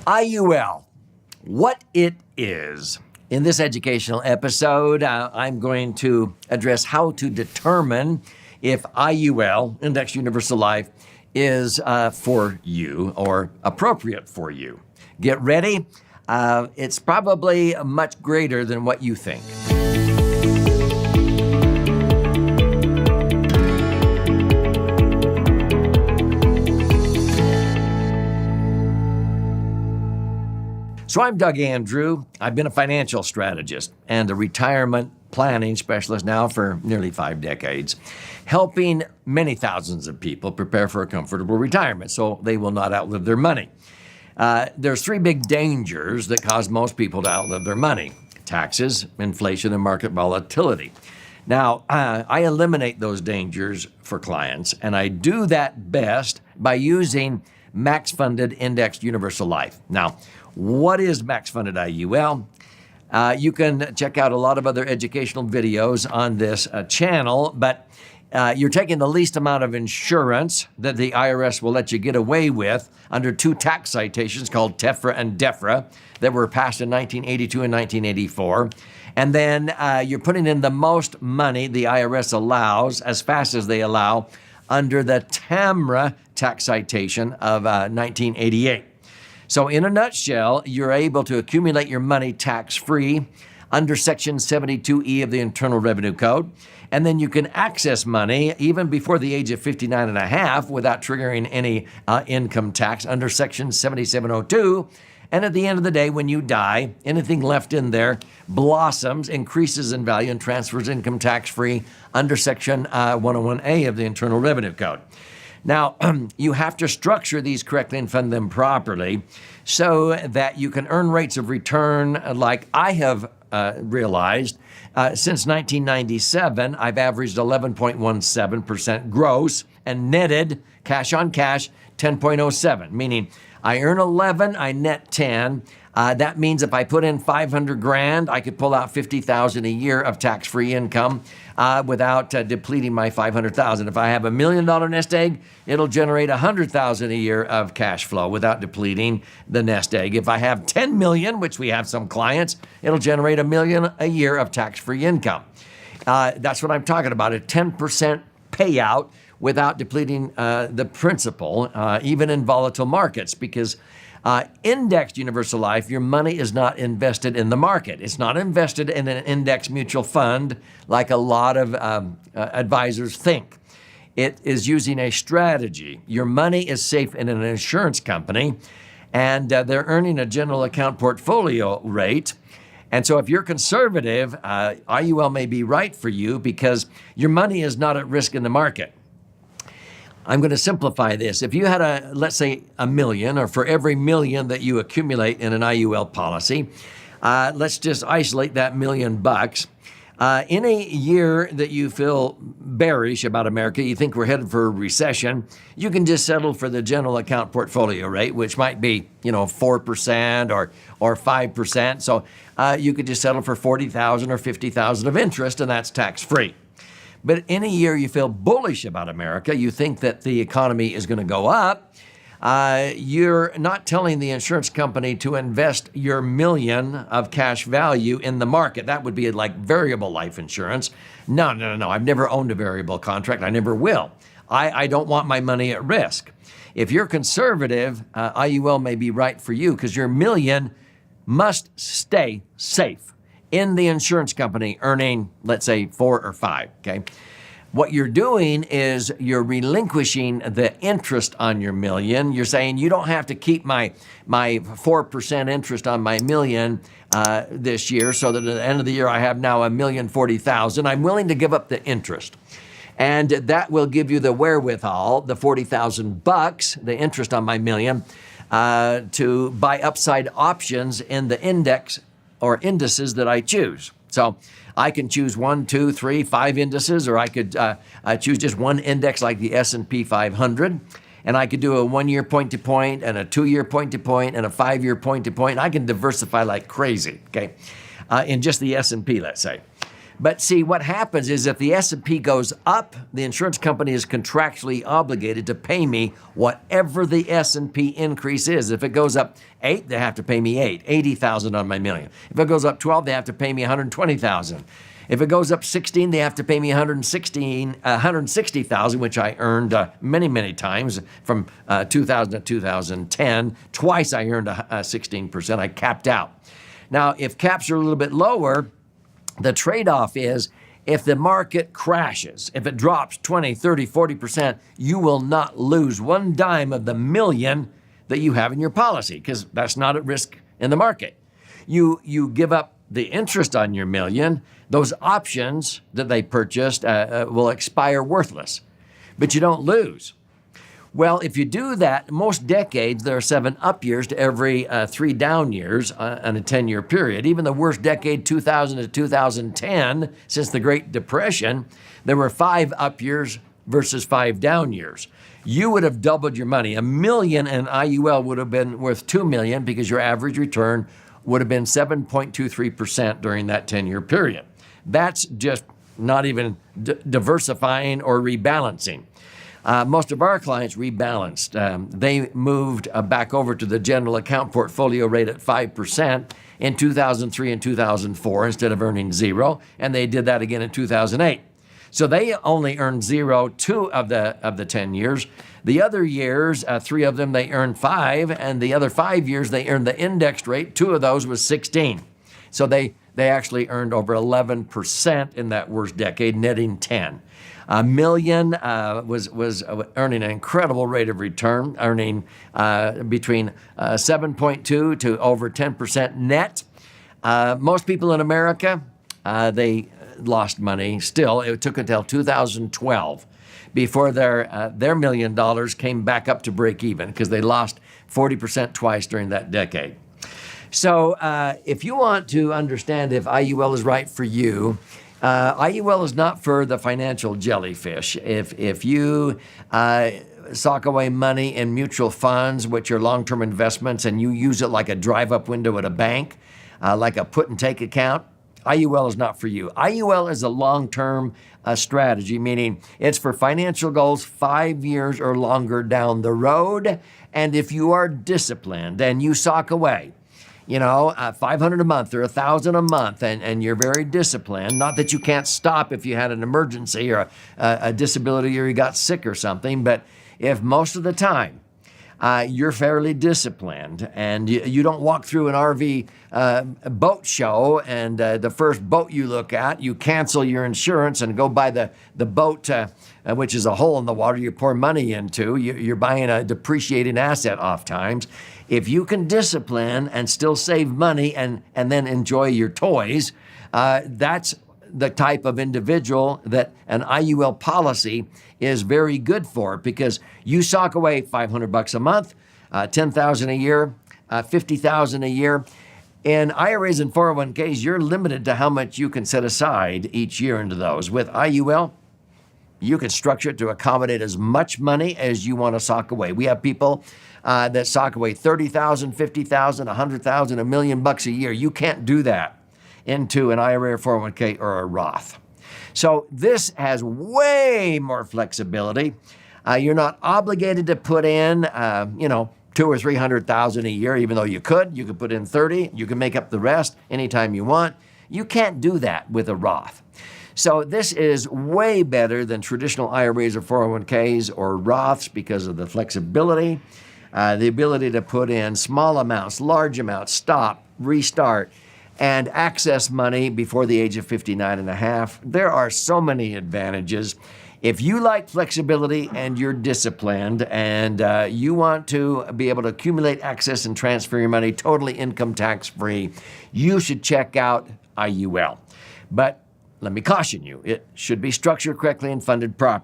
IUL, what it is. In this educational episode, I'm going to address how to determine if IUL, Index Universal Life, is for you or appropriate for you. Get ready. It's probably much greater than what you think. So I'm Doug Andrew. I've been a financial strategist and a retirement planning specialist now for nearly 5 decades, helping many thousands of people prepare for a comfortable retirement so they will not outlive their money. There's 3 big dangers that cause most people to outlive their money: taxes, inflation, and market volatility. Now, I eliminate those dangers for clients, and I do that best by using max-funded indexed universal life. Now, what is max-funded IUL? You can check out a lot of other educational videos on this channel, but you're taking the least amount of insurance that the IRS will let you get away with under 2 tax citations called TEFRA and DEFRA that were passed in 1982 and 1984. And then you're putting in the most money the IRS allows, as fast as they allow, under the TAMRA tax citation of 1988. So in a nutshell, you're able to accumulate your money tax-free under Section 72E of the Internal Revenue Code. And then you can access money even before the age of 59 and a half without triggering any income tax under Section 7702. And at the end of the day, when you die, anything left in there blossoms, increases in value, and transfers income tax-free under Section 101A of the Internal Revenue Code. Now, you have to structure these correctly and fund them properly so that you can earn rates of return like I have realized. Since 1997, I've averaged 11.17% gross and netted cash on cash 10.07, meaning I earn 11, I net 10. That means if I put in 500 grand, I could pull out 50,000 a year of tax-free income without depleting my 500,000. If I have $1 million nest egg, it'll generate 100,000 a year of cash flow without depleting the nest egg. If I have 10 million, which we have some clients, it'll generate $1 million a year of tax-free income. That's what I'm talking about, a 10% payout without depleting the principal, even in volatile markets, because indexed universal life, your money is not invested in the market. It's not invested in an index mutual fund like a lot of advisors think. It is using a strategy. Your money is safe in an insurance company, and they're earning a general account portfolio rate. And so if you're conservative, IUL may be right for you because your money is not at risk in the market. I'm going to simplify this. If you had let's say $1 million, or for every $1 million that you accumulate in an IUL policy, let's just isolate that $1 million. In a year that you feel bearish about America, you think we're headed for a recession, you can just settle for the general account portfolio rate, which might be, 4% or 5%. So you could just settle for $40,000 or $50,000 of interest, and that's tax-free. But in a year you feel bullish about America, you think that the economy is going to go up, you're not telling the insurance company to invest your $1 million of cash value in the market. That would be like variable life insurance. No. I've never owned a variable contract. I never will. I don't want my money at risk. If you're conservative, IUL may be right for you because your $1 million must stay safe in the insurance company, earning, let's say, 4 or 5, okay? What you're doing is you're relinquishing the interest on your $1 million. You're saying you don't have to keep my 4% interest on my $1 million this year, so that at the end of the year I have now $1,040,000. I'm willing to give up the interest. And that will give you the wherewithal, the $40,000, the interest on my $1 million, to buy upside options in the index or indices that I choose. So I can choose 1, 2, 3, 5 indices, or I could choose just one index like the S&P 500. And I could do a 1-year point-to-point and a 2-year point-to-point and a 5-year point-to-point. I can diversify like crazy, okay, in just the S&P, let's say. But see, what happens is if the S&P goes up, the insurance company is contractually obligated to pay me whatever the S&P increase is. If it goes up 8, they have to pay me 80,000 on my million. If it goes up 12, they have to pay me 120,000. If it goes up 16, they have to pay me 160,000, which I earned many, many times from 2000 to 2010. Twice I earned 16%. I capped out. Now, if caps are a little bit lower, the trade-off is if the market crashes, if it drops 20, 30, 40%, you will not lose one dime of the million that you have in your policy because that's not at risk in the market. You give up the interest on your million. Those options that they purchased will expire worthless, but you don't lose. Well, if you do that, most decades, there are 7 up years to every 3 down years on a 10-year period. Even the worst decade, 2000 to 2010, since the Great Depression, there were 5 up years versus 5 down years. You would have doubled your money. $1 million in IUL would have been worth $2 million because your average return would have been 7.23% during that 10-year period. That's just not even diversifying or rebalancing. Most of our clients rebalanced. They moved back over to the general account portfolio rate at 5% in 2003 and 2004 instead of earning 0, and they did that again in 2008. So they only earned 0 2 of the 10 years. The other years, 3 of them, they earned 5, and the other 5 years, they earned the indexed rate. 2 of those was 16. So they actually earned over 11% in that worst decade, netting 10. $1 million was earning an incredible rate of return, earning between 7.2 to over 10% net. Most people in America, they lost money. Still, it took until 2012 before their $1 million came back up to break even because they lost 40% twice during that decade. So if you want to understand if IUL is right for you, IUL is not for the financial jellyfish. If you sock away money in mutual funds, which are long-term investments, and you use it like a drive-up window at a bank, like a put-and-take account, IUL is not for you. IUL is a long-term strategy, meaning it's for financial goals 5 years or longer down the road. And if you are disciplined and you sock away, $500 a month or $1,000 a month, and you're very disciplined. Not that you can't stop if you had an emergency or a disability or you got sick or something, but if most of the time you're fairly disciplined and you don't walk through an RV boat show and the first boat you look at, you cancel your insurance and go buy the boat, which is a hole in the water you pour money into. You're buying a depreciating asset oftentimes. If you can discipline and still save money and then enjoy your toys, that's the type of individual that an IUL policy is very good for, because you sock away $500 a month, $10,000 a year, $50,000 a year. In IRAs and 401ks, you're limited to how much you can set aside each year into those. With IUL, you can structure it to accommodate as much money as you want to sock away. We have people that sock away $30,000, $50,000, $100,000, $1 million a year. You can't do that into an IRA or 401k or a Roth. So this has way more flexibility. You're not obligated to put in, $200,000 or $300,000 a year, even though you could put in 30. You can make up the rest anytime you want. You can't do that with a Roth. So this is way better than traditional IRAs or 401ks or Roths because of the flexibility, the ability to put in small amounts, large amounts, stop, restart, and access money before the age of 59 and a half. There are so many advantages. If you like flexibility and you're disciplined and you want to be able to accumulate, access, and transfer your money totally income tax free, you should check out IUL. But let me caution you, it should be structured correctly and funded properly.